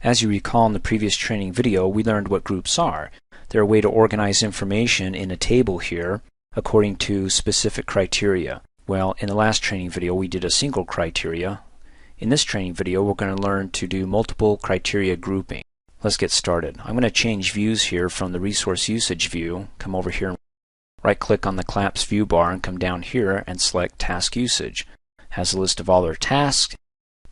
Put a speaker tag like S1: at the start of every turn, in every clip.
S1: As you recall in the previous training video, we learned what groups are. They're a way to organize information in a table here according to specific criteria. Well, in the last training video we did a single criteria. In this training video we're going to learn to do multiple criteria grouping. Let's get started. I'm going to change views here from the resource usage view. Come over here and right click on the collapse view bar and come down here and select task usage. It has a list of all their tasks,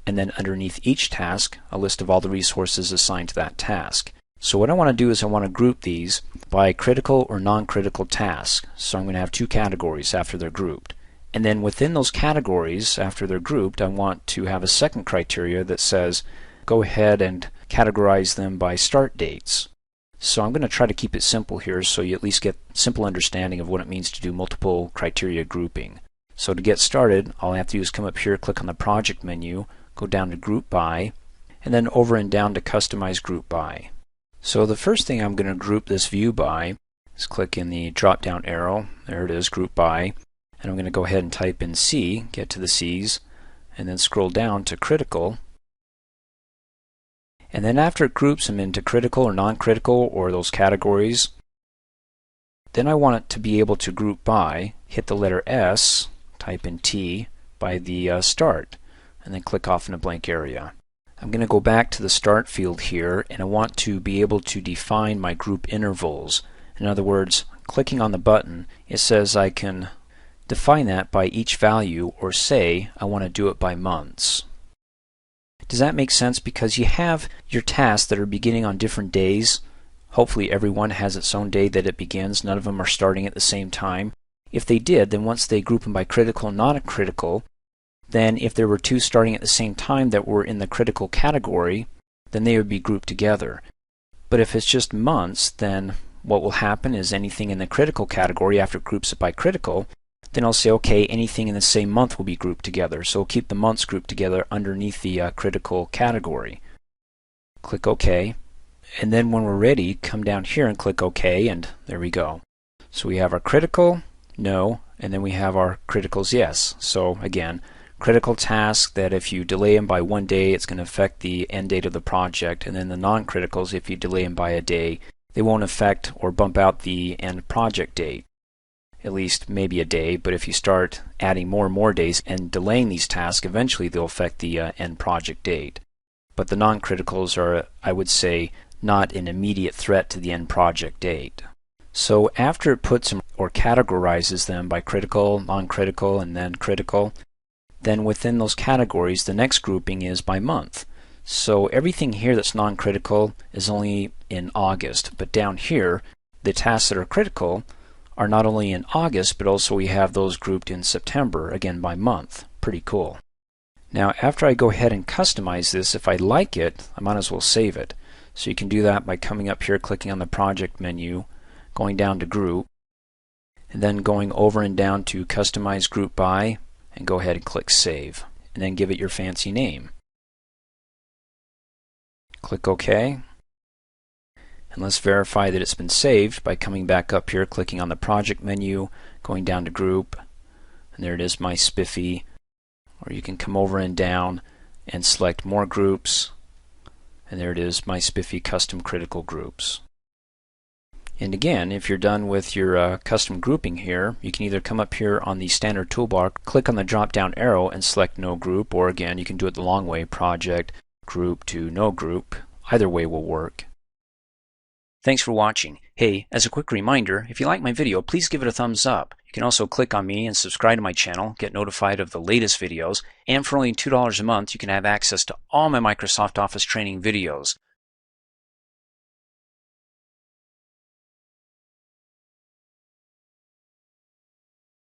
S1: and then underneath each task a list of all the resources assigned to that task. So what I want to do is I want to group these by critical or non-critical tasks. So I'm going to have two categories after they're grouped. And then within those categories, after they're grouped, I want to have a second criteria that says go ahead and categorize them by start dates. So I'm going to try to keep it simple here so you at least get simple understanding of what it means to do multiple criteria grouping. So to get started, all I have to do is come up here, click on the project menu, go down to group by, and then over and down to customize group by. So the first thing I'm going to group this view by is click in the drop down arrow, there it is, group by, and I'm going to go ahead and type in C, get to the C's, and then scroll down to critical. And then after it groups them into critical or non-critical or those categories, then I want it to be able to group by, hit the letter S, type in T, by the start, and then click off in a blank area. I'm going to go back to the start field here, and I want to be able to define my group intervals. In other words, clicking on the button, it says I can define that by each value, or say I want to do it by months. Does that make sense? Because you have your tasks that are beginning on different days. Hopefully everyone has its own day that it begins. None of them are starting at the same time. If they did, then once they group them by critical and non-critical, then if there were two starting at the same time that were in the critical category, then they would be grouped together. But if it's just months, then what will happen is anything in the critical category, after it groups it by critical, then I'll say, okay, anything in the same month will be grouped together. So we'll keep the months grouped together underneath the critical category. Click OK. And then when we're ready, come down here and click OK, and there we go. So we have our critical, no, and then we have our criticals, yes. So again, critical tasks that if you delay them by 1 day, it's going to affect the end date of the project. And then the non-criticals, if you delay them by a day, they won't affect or bump out the end project date. At least maybe a day, but if you start adding more and more days and delaying these tasks, eventually they'll affect the end project date. But the non-criticals are, I would say, not an immediate threat to the end project date. So after it puts them or categorizes them by critical, non-critical, and then critical, then within those categories the next grouping is by month. So everything here that's non-critical is only in August, but down here the tasks that are critical are not only in August, but also we have those grouped in September, again by month. Pretty cool. Now after I go ahead and customize this, if I like it, I might as well save it. So you can do that by coming up here, clicking on the project menu, going down to group, and then going over and down to customize group by, and go ahead and click save, and then give it your fancy name. Click OK. And let's verify that it's been saved by coming back up here, clicking on the project menu, going down to group, and there it is, my Spiffy. Or you can come over and down and select more groups, and there it is, my Spiffy custom critical groups. And again, if you're done with your custom grouping here, you can either come up here on the standard toolbar, click on the drop down arrow and select no group, or again you can do it the long way, project, group to no group. Either way will work. Thanks for watching. Hey, as a quick reminder, if you like my video, please give it a thumbs up. You can also click on me and subscribe to my channel, get notified of the latest videos, and for only $2 a month you can have access to all my Microsoft Office training videos.